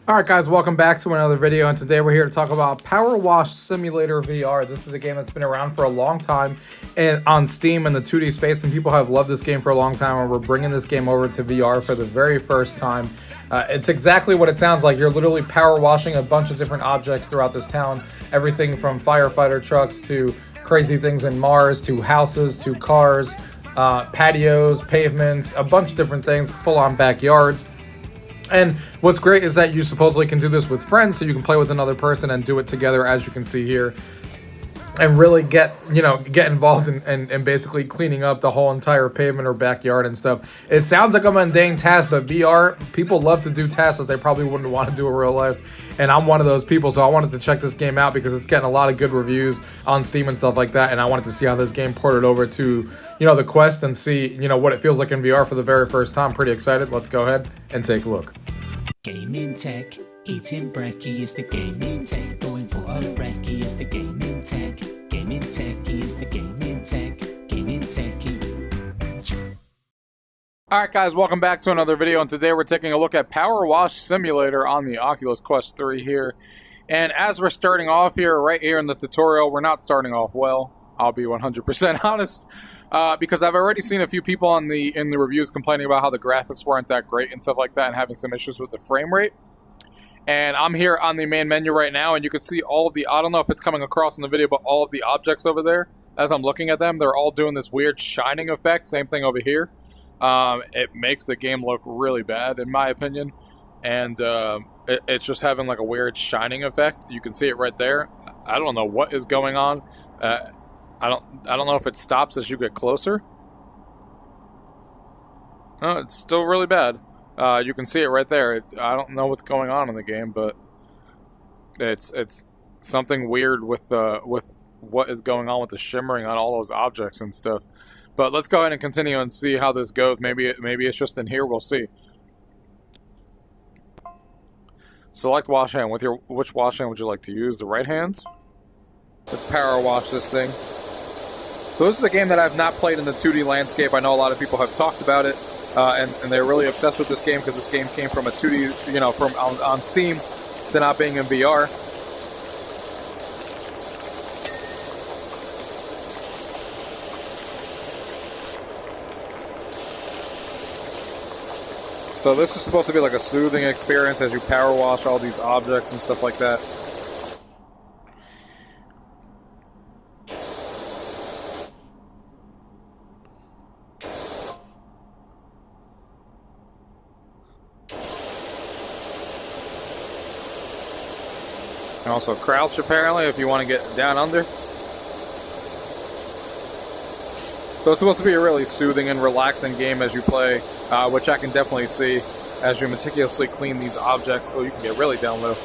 Alright guys, welcome back to another video, and today we're here to talk about Powerwash Simulator VR. This is a game that's been around for a long time and on Steam in the 2D space, and people have loved this game for a long time, and we're bringing this game over to VR for the very first time. It's exactly what it sounds like. You're literally power washing a bunch of different objects throughout this town. Everything from firefighter trucks to crazy things in Mars to houses to cars, patios, pavements, a bunch of different things, full-on backyards. And what's great is that you supposedly can do this with friends, so you can play with another person and do it together, as you can see here, and really get involved in basically cleaning up the whole entire pavement or backyard and stuff. It sounds like a mundane task, but VR, people love to do tasks that they probably wouldn't want to do in real life, and I'm one of those people, so I wanted to check this game out because it's getting a lot of good reviews on Steam and stuff like that, and I wanted to see how this game ported over to the Quest and see what it feels like in VR for the very first time. Pretty excited. Let's go ahead and take a look. Gaming tech, eating brekkie is the gaming tech. Going for a brekkie is the gaming tech. Gaming tech is the gaming tech. Gaming techie. Alright guys, welcome back to another video, and today we're taking a look at Powerwash Simulator on the Oculus Quest 3 here. And as we're starting off here, right here in the tutorial, we're not starting off well. I'll be 100% honest. Because I've already seen a few people in the reviews complaining about how the graphics weren't that great and stuff like that, and having some issues with the frame rate. And I'm here on the main menu right now, and you can see all of the, I don't know if it's coming across in the video, but all of the objects over there, as I'm looking at them, they're all doing this weird shining effect. Same thing over here. It makes the game look really bad, in my opinion. And it's just having like a weird shining effect. You can see it right there. I don't know what is going on. I don't know if it stops as you get closer. Oh, it's still really bad. You can see it right there. I don't know what's going on in the game, but it's something weird with what is going on with the shimmering on all those objects and stuff. But let's go ahead and continue and see how this goes. Maybe it's just in here. We'll see. Select wash hand. Which wash hand would you like to use? The right hands? Let's power wash this thing. So this is a game that I've not played in the 2D landscape. I know a lot of people have talked about it, and they're really obsessed with this game because this game came from a 2D, from on Steam to not being in VR. So this is supposed to be like a soothing experience as you power wash all these objects and stuff like that. And also crouch, apparently, if you want to get down under. So it's supposed to be a really soothing and relaxing game as you play, which I can definitely see as you meticulously clean these objects. Oh, you can get really down low.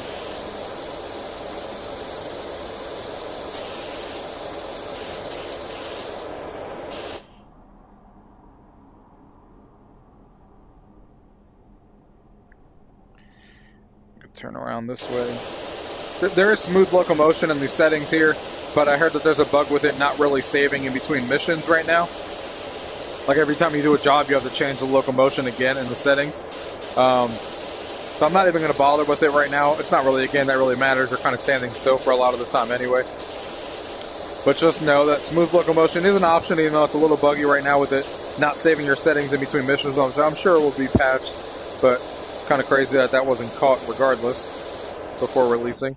You can turn around this way. There is smooth locomotion in the settings here, but I heard that there's a bug with it not really saving in between missions right now. Like every time you do a job, you have to change the locomotion again in the settings. So I'm not even going to bother with it right now. It's not really a game that really matters. You're kind of standing still for a lot of the time anyway. But just know that smooth locomotion is an option, even though it's a little buggy right now with it not saving your settings in between missions. I'm sure it will be patched, but kind of crazy that wasn't caught regardless before releasing.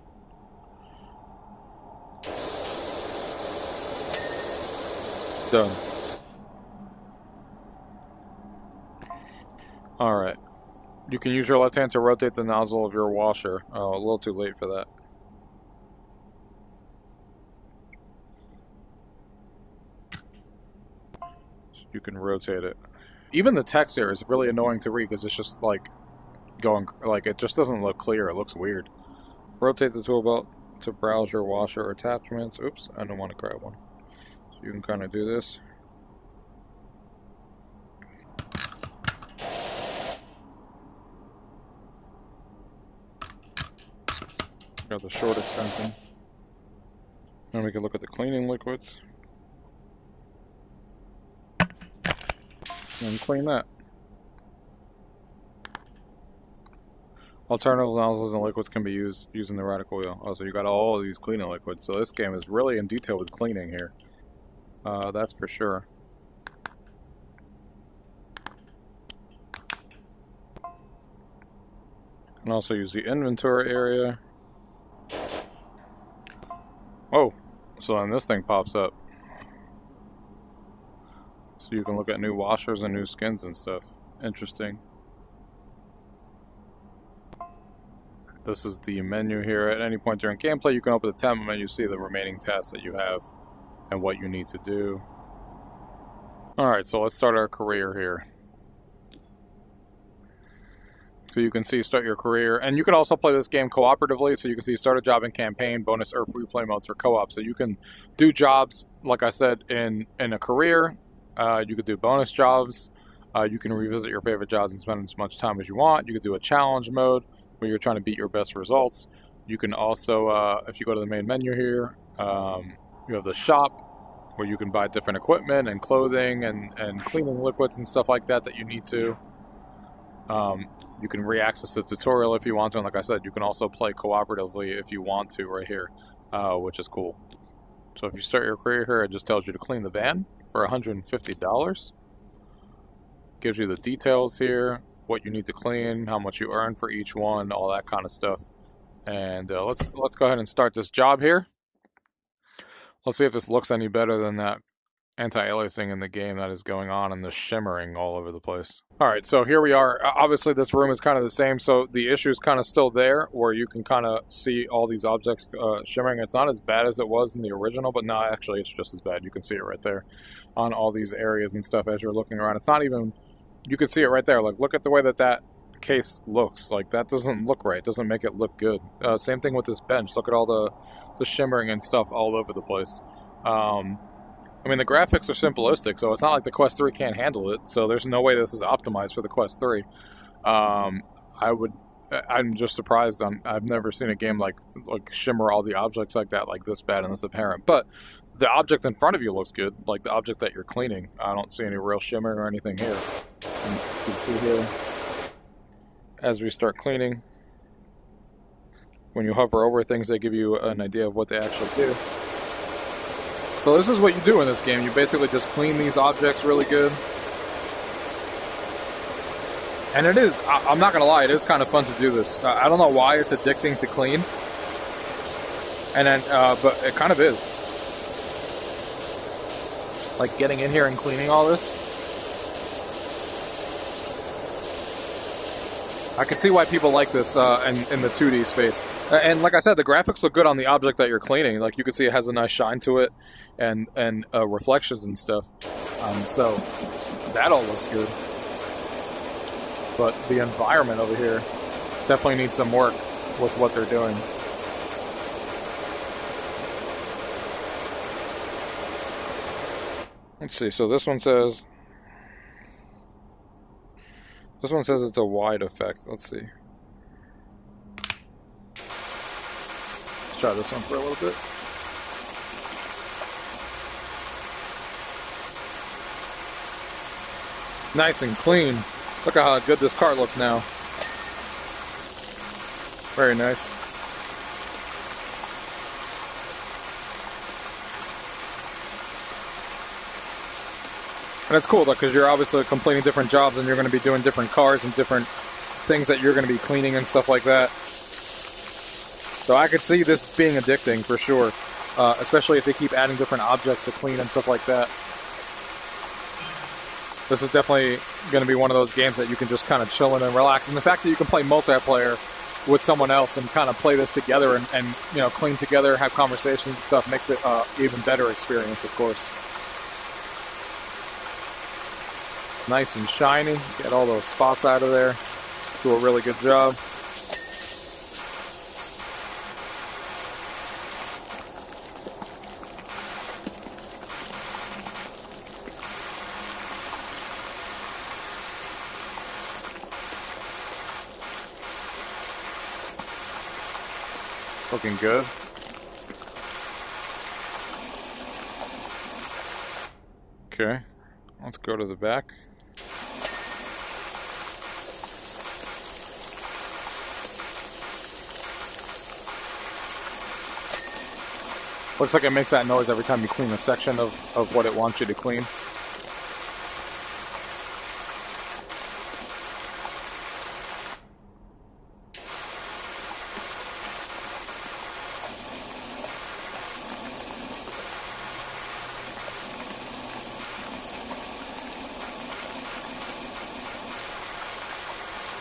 Done. Alright. You can use your left hand to rotate the nozzle of your washer. Oh, a little too late for that. So you can rotate it. Even the text here is really annoying to read because it's just like it just doesn't look clear. It looks weird. Rotate the tool belt to browse your washer attachments. Oops, I don't want to grab one. So you can kind of do this. Got the short extension. And we can look at the cleaning liquids. And clean that. Alternative nozzles and liquids can be used using the radical wheel. Oh, so you got all of these cleaning liquids. So this game is really in detail with cleaning here. That's for sure. Can also use the inventory area. Oh, so then this thing pops up. So you can look at new washers and new skins and stuff. Interesting. This is the menu here. At any point during gameplay, you can open the tab menu, see the remaining tasks that you have and what you need to do. Alright, so let's start our career here. So you can see start your career, and you can also play this game cooperatively, so you can see start a job in campaign, bonus, or free play modes for co-op. So you can do jobs, like I said, in a career. You could do bonus jobs. You can revisit your favorite jobs and spend as much time as you want. You could do a challenge mode where you're trying to beat your best results. You can also, if you go to the main menu here, you have the shop where you can buy different equipment and clothing and cleaning liquids and stuff like that that you need to. You can re-access the tutorial if you want to, and like I said, you can also play cooperatively if you want to right here, which is cool. So if you start your career here, it just tells you to clean the van for $150. Gives you the details here, what you need to clean, how much you earn for each one, all that kind of stuff. And let's go ahead and start this job here. Let's see if this looks any better than that anti-aliasing in the game that is going on and the shimmering all over the place. Alright, so here we are. Obviously this room is kind of the same, so the issue is kind of still there, where you can kind of see all these objects shimmering. It's not as bad as it was in the original, but no, actually it's just as bad. You can see it right there on all these areas and stuff as you're looking around. It's not even, you can see it right there. Like, look at the way that case looks. Like, that doesn't look right. It doesn't make it look good. Same thing with this bench. Look at all the shimmering and stuff all over the place. I mean, the graphics are simplistic, so it's not like the Quest 3 can't handle it, so there's no way this is optimized for the Quest 3. I'm just surprised. I've never seen a game like shimmer all the objects like that, like this bad and this apparent. But the object in front of you looks good, like the object that you're cleaning. I don't see any real shimmer or anything here. And you can see here, as we start cleaning, when you hover over things, they give you an idea of what they actually do. So this is what you do in this game. You basically just clean these objects really good. And it is, I'm not going to lie, it is kind of fun to do this. I don't know why it's addicting to clean. And then, but it kind of is. Like getting in here and cleaning all this. I can see why people like this in the 2D space. And like I said, the graphics look good on the object that you're cleaning. Like, you can see it has a nice shine to it and reflections and stuff. So that all looks good. But the environment over here definitely needs some work with what they're doing. Let's see, so this one says it's a wide effect. Let's see. Let's try this one for a little bit. Nice and clean. Look at how good this car looks now. Very nice. And it's cool though, because you're obviously completing different jobs and you're going to be doing different cars and different things that you're going to be cleaning and stuff like that. So I could see this being addicting for sure, especially if they keep adding different objects to clean and stuff like that. This is definitely going to be one of those games that you can just kind of chill in and relax. And the fact that you can play multiplayer with someone else and kind of play this together and you know, clean together, have conversations and stuff makes it an even better experience, of course. Nice and shiny. Get all those spots out of there. Do a really good job. Looking good. Okay, let's go to the back. Looks like it makes that noise every time you clean a section of what it wants you to clean.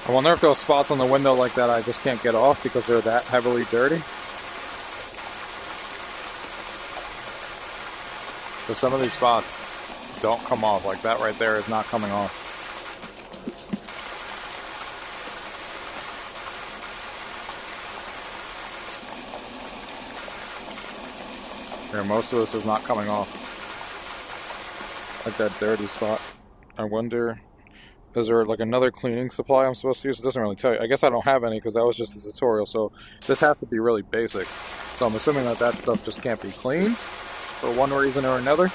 I wonder if those spots on the window like that I just can't get off because they're that heavily dirty. So some of these spots don't come off. Like that right there is not coming off. Here, most of this is not coming off. Like that dirty spot. I wonder, is there like another cleaning supply I'm supposed to use? It doesn't really tell you. I guess I don't have any because that was just a tutorial, so this has to be really basic. So I'm assuming that that stuff just can't be cleaned for one reason or another.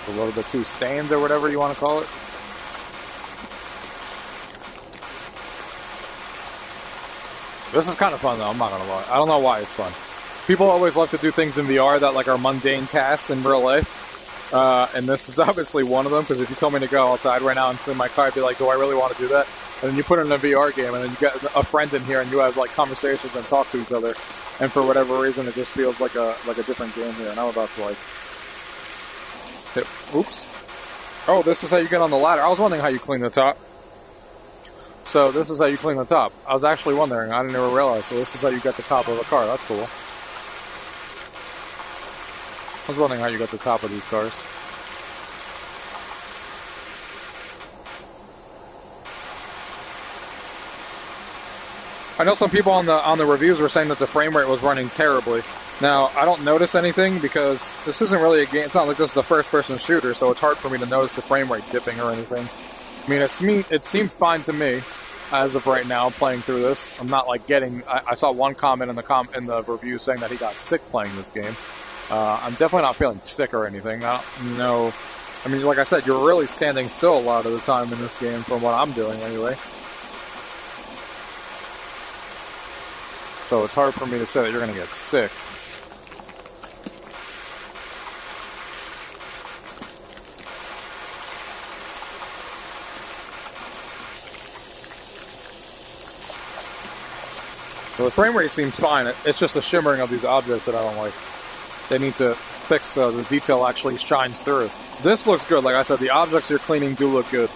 A little bit too stained or whatever you want to call it. This is kind of fun though, I'm not gonna lie. I don't know why it's fun. People always love to do things in VR that like are mundane tasks in real life. And this is obviously one of them, because if you told me to go outside right now and clean my car, I'd be like, do I really want to do that? And then you put it in a VR game and then you get a friend in here and you have like conversations and talk to each other. And for whatever reason, it just feels like a different game here. And I'm about to like hit, oops. Oh, this is how you get on the ladder. I was wondering how you clean the top. So this is how you clean the top. I was actually wondering. I didn't even realize. So this is how you get the top of a car. That's cool. I was wondering how you got the top of these cars. I know some people on the reviews were saying that the frame rate was running terribly. Now, I don't notice anything because this isn't really a game. It's not like this is a first-person shooter, so it's hard for me to notice the frame rate dipping or anything. I mean, it seems fine to me as of right now playing through this. I'm not like getting. I saw one comment in the review saying that he got sick playing this game. I'm definitely not feeling sick or anything. I don't know. I mean, like I said, you're really standing still a lot of the time in this game from what I'm doing anyway. So it's hard for me to say that you're going to get sick. So the frame rate seems fine. It's just the shimmering of these objects that I don't like. They need to fix so the detail actually shines through. This looks good. Like I said, the objects you're cleaning do look good.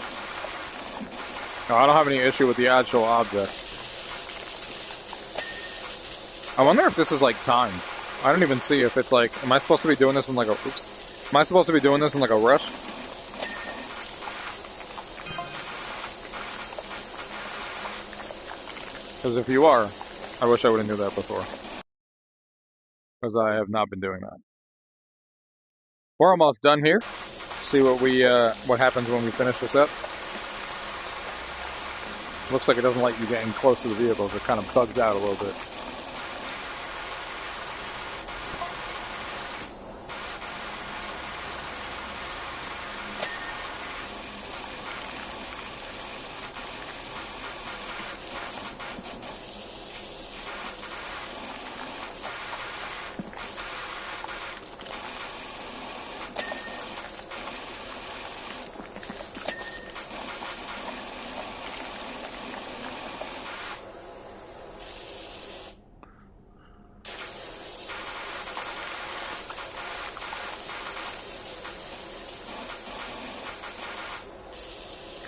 No, I don't have any issue with the actual objects. I wonder if this is like timed. I don't even see if it's like, am I supposed to be doing this in like a, oops. Am I supposed to be doing this in like a rush? Because if you are, I wish I would have knew that before. Because I have not been doing that. We're almost done here. See what happens when we finish this up. Looks like it doesn't like you getting close to the vehicles. It kind of bugs out a little bit.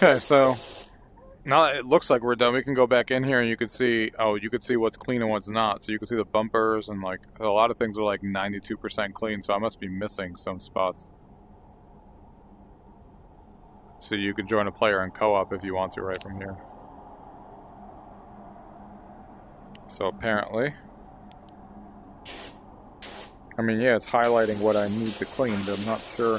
Okay, so now that it looks like we're done, we can go back in here and you could see, oh, you could see what's clean and what's not. So you can see the bumpers and like a lot of things are like 92% clean, so I must be missing some spots. So you can join a player in co-op if you want to right from here. So apparently, I mean, yeah, it's highlighting what I need to clean, but I'm not sure.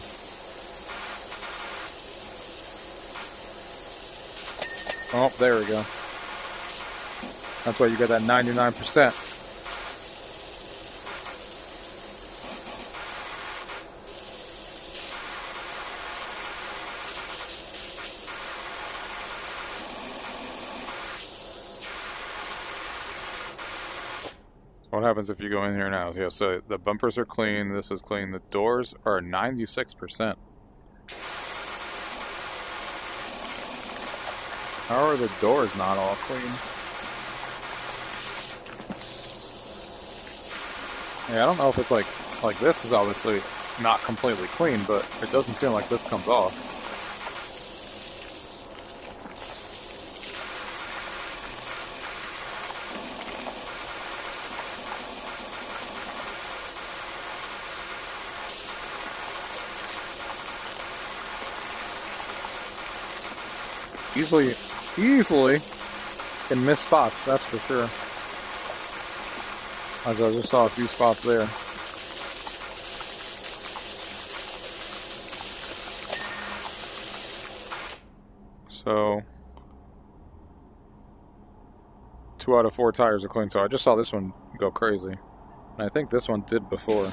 Oh, there we go. That's why you get that 99%. What happens if you go in here now? Yeah, so the bumpers are clean. This is clean. The doors are 96%. How are the doors not all clean? Yeah, I don't know if it's like this is obviously not completely clean, but it doesn't seem like this comes off. Easily can miss spots, that's for sure. I just saw a few spots there. So 2 out of 4 tires are clean. So I just saw this one go crazy. And I think this one did before.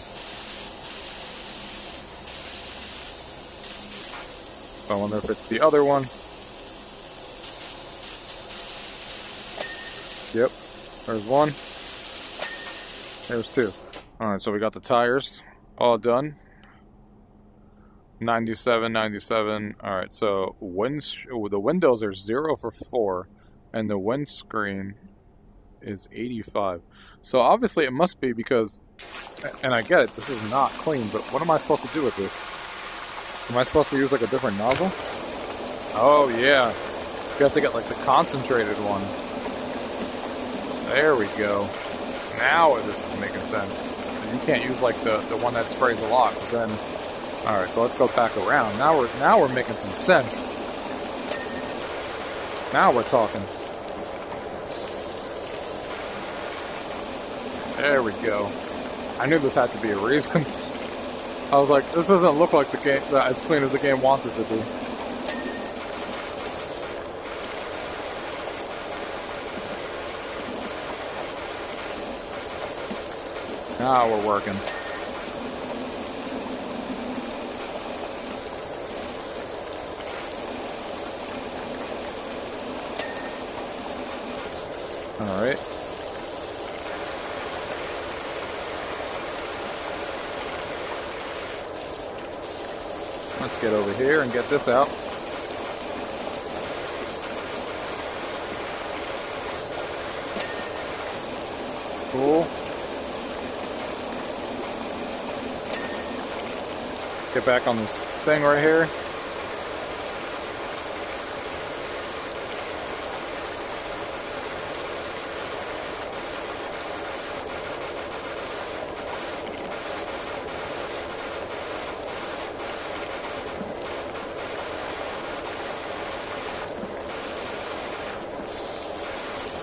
So I wonder if it's the other one. Yep, there's one. There's 2. Alright, so we got the tires all done. 97, 97. Alright, so the windows are 0 for 4, and the windscreen is 85. So obviously it must be because, and I get it, this is not clean, but what am I supposed to do with this? Am I supposed to use like a different nozzle? Oh yeah, you have to get like the concentrated one. There we go. Now this is making sense. You can't use like the one that sprays a lot, because then. All right, so let's go back around. Now we're making some sense. Now we're talking. There we go. I knew this had to be a reason. I was like, this doesn't look like the game as clean as the game wants it to be. Now we're working. All right. Let's get over here and get this out. Cool. Get back on this thing right here.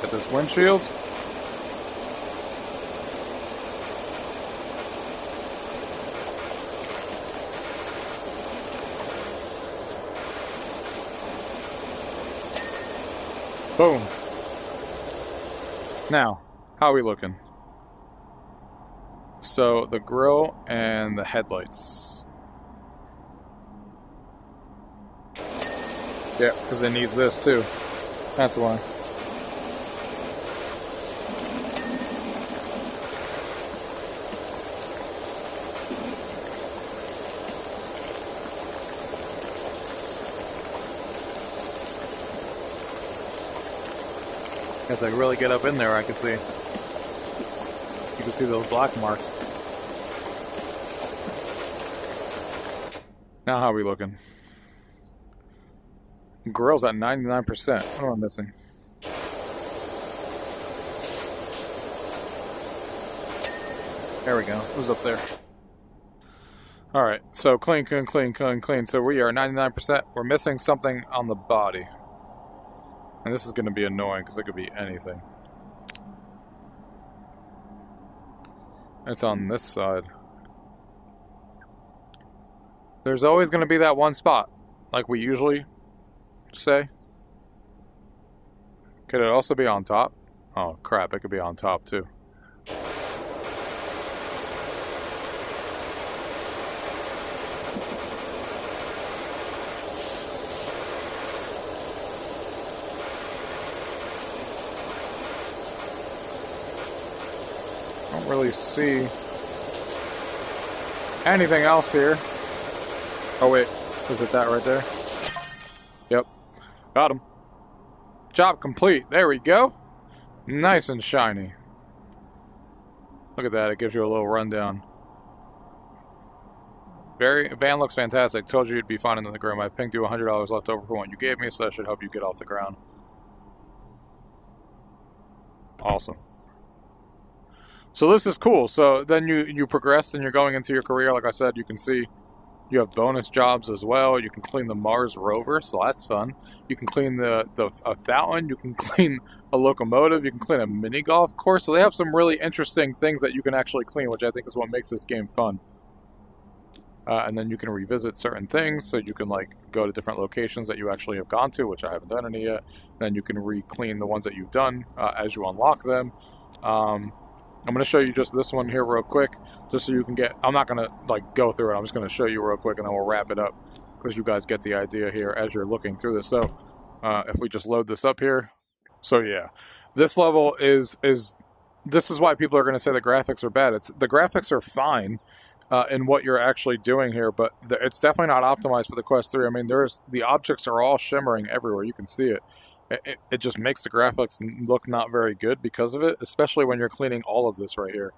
Get this windshield. Boom. Now, how are we looking? So, the grill and the headlights. Yeah, because it needs this too. That's why. If I really get up in there, I can see. You can see those black marks. Now how are we looking? Grill's at 99%. What am I missing? There we go. It was up there. Alright, so clean. So we are 99%. We're missing something on the body. And this is going to be annoying because it could be anything. It's on this side. There's always going to be that one spot, like we usually say. Could it also be on top? Oh crap, it could be on top too. don't really see anything else here. Oh wait, is it that right there? Yep, got him. Job complete. There we go. Nice and shiny. Look at that, it gives you a little rundown. Van looks fantastic. Told you you'd be fine in the groom. I pinged you $100 left over for what you gave me, so that should help you get off the ground. Awesome. So this is cool. So then you progress and you're going into your career. Like I said, you can see you have bonus jobs as well. You can clean the Mars rover, so that's fun. You can clean a fountain. You can clean a locomotive. You can clean a mini golf course. So they have some really interesting things that you can actually clean, which I think is what makes this game fun. And then you can revisit certain things, so you can like go to different locations that you actually have gone to, which I haven't done any yet. Then you can re-clean the ones that you've done as you unlock them. I'm going to show you just this one here real quick, just so you can get, I'm not going to like go through it, I'm just going to show you real quick and then we'll wrap it up, because you guys get the idea here as you're looking through this. So if we just load this up here. So yeah, this level this is why people are going to say the graphics are bad. The graphics are fine in what you're actually doing here, but it's definitely not optimized for the Quest 3. I mean, the objects are all shimmering everywhere. You can see it. It just makes the graphics look not very good because of it, especially when you're cleaning all of this right here.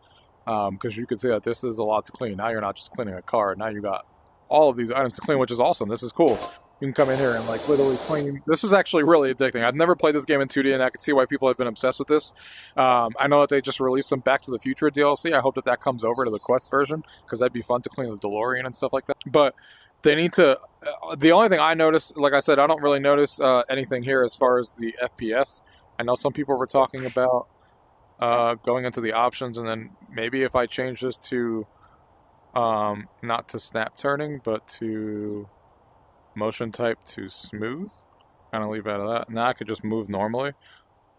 Because you can see that this is a lot to clean. Now you're not just cleaning a car. Now you got all of these items to clean, which is awesome. This is cool. You can come in here and like literally clean. This is actually really addicting. I've never played this game in 2D, and I can see why people have been obsessed with this. I know that they just released some Back to the Future DLC. I hope that comes over to the Quest version, because that'd be fun to clean the DeLorean and stuff like that. But they need to... the only thing I noticed, like I said, I don't really notice anything here as far as the FPS. I know some people were talking about going into the options, and then maybe if I change this to not to snap turning, but to motion type to smooth, kind of leave out of that. Now I could just move normally.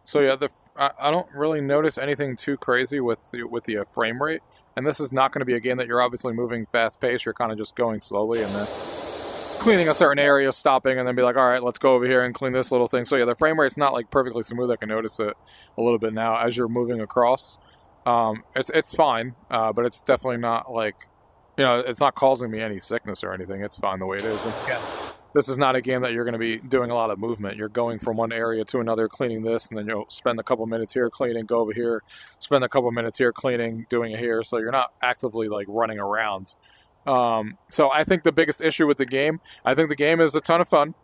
So yeah, I don't really notice anything too crazy with the frame rate. And this is not going to be a game that you're obviously moving fast paced. You're kind of just going slowly and then cleaning a certain area, stopping, and then be like, all right, let's go over here and clean this little thing. So yeah, the frame rate's not like perfectly smooth. I can notice it a little bit now as you're moving across. It's fine, but it's definitely not like, you know, it's not causing me any sickness or anything. It's fine the way it is. And again, this is not a game that you're going to be doing a lot of movement. You're going from one area to another, cleaning this, and then you'll spend a couple minutes here cleaning, go over here, spend a couple minutes here cleaning, doing it here. So you're not actively like running around. So I think the biggest issue with the game, I think the game is a ton of fun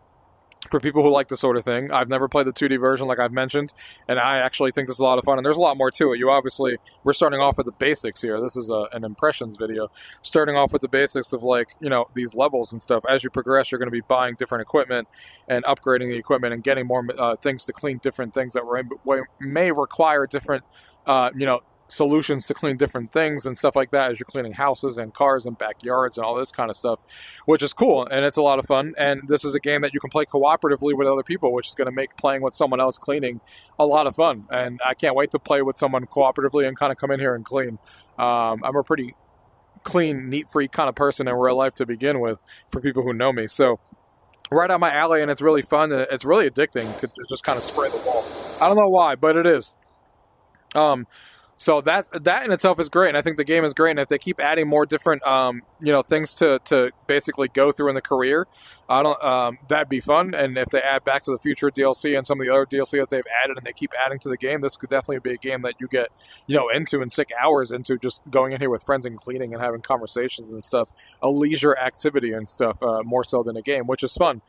for people who like this sort of thing. I've never played the 2D version, like I've mentioned, and I actually think this is a lot of fun, and there's a lot more to it. We're starting off with the basics here. This is an impressions video, starting off with the basics of, like, you know, these levels and stuff. As you progress, you're going to be buying different equipment and upgrading the equipment and getting more things to clean different things that may require different, you know, solutions to clean different things and stuff like that as you're cleaning houses and cars and backyards and all this kind of stuff, which is cool, and it's a lot of fun. And this is a game that you can play cooperatively with other people, which is going to make playing with someone else cleaning a lot of fun. And I can't wait to play with someone cooperatively and kind of come in here and clean. I'm a pretty clean, neat-free kind of person in real life to begin with, for people who know me. So right on my alley, and it's really fun. And it's really addicting to just kind of spray the wall. I don't know why, but it is. So that in itself is great, and I think the game is great. And if they keep adding more different, you know, things to basically go through in the career, that'd be fun. And if they add Back to the Future DLC and some of the other DLC that they've added, and they keep adding to the game, this could definitely be a game that you get, you know, into and sick hours into, just going in here with friends and cleaning and having conversations and stuff, a leisure activity and stuff, more so than a game, which is fun.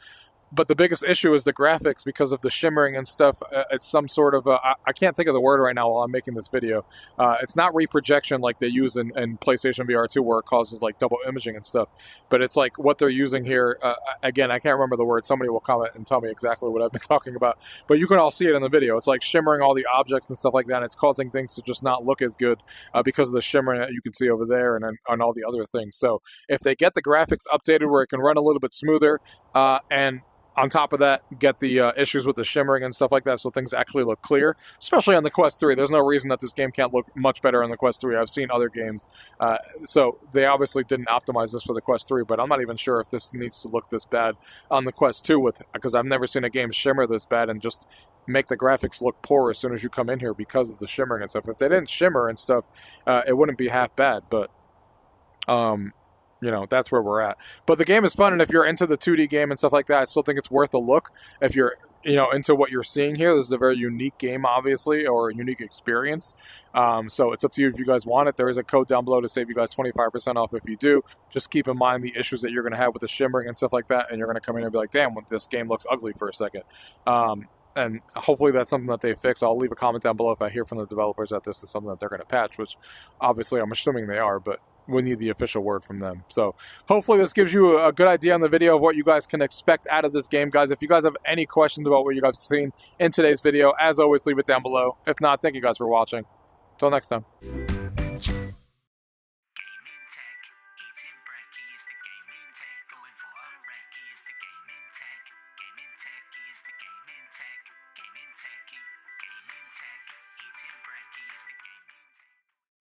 But the biggest issue is the graphics, because of the shimmering and stuff. It's some sort of, I can't think of the word right now while I'm making this video. It's not reprojection like they use in PlayStation VR 2, where it causes like double imaging and stuff. But it's like what they're using here. Again, I can't remember the word. Somebody will comment and tell me exactly what I've been talking about. But you can all see it in the video. It's like shimmering all the objects and stuff like that. And it's causing things to just not look as good because of the shimmering that you can see over there and all the other things. So if they get the graphics updated where it can run a little bit smoother and on top of that, get the issues with the shimmering and stuff like that, so things actually look clear, especially on the Quest 3. There's no reason that this game can't look much better on the Quest 3. I've seen other games, so they obviously didn't optimize this for the Quest 3, but I'm not even sure if this needs to look this bad on the Quest 2, because I've never seen a game shimmer this bad and just make the graphics look poor as soon as you come in here because of the shimmering and stuff. If they didn't shimmer and stuff, it wouldn't be half bad, but you know, that's where we're at. But the game is fun, and if you're into the 2D game and stuff like that, I still think it's worth a look. If you're, you know, into what you're seeing here, this is a very unique game, obviously, or a unique experience. So it's up to you if you guys want it. There is a code down below to save you guys 25% off if you do. Just keep in mind the issues that you're going to have with the shimmering and stuff like that, and you're going to come in and be like, damn, this game looks ugly for a second. And hopefully that's something that they fix. I'll leave a comment down below if I hear from the developers that this is something that they're going to patch, which obviously I'm assuming they are, but we need the official word from them. So hopefully this gives you a good idea on the video of what you guys can expect out of this game, guys. If you guys have any questions about what you guys have seen in today's video, as always, leave it down below. If not, thank you guys for watching. Until next time.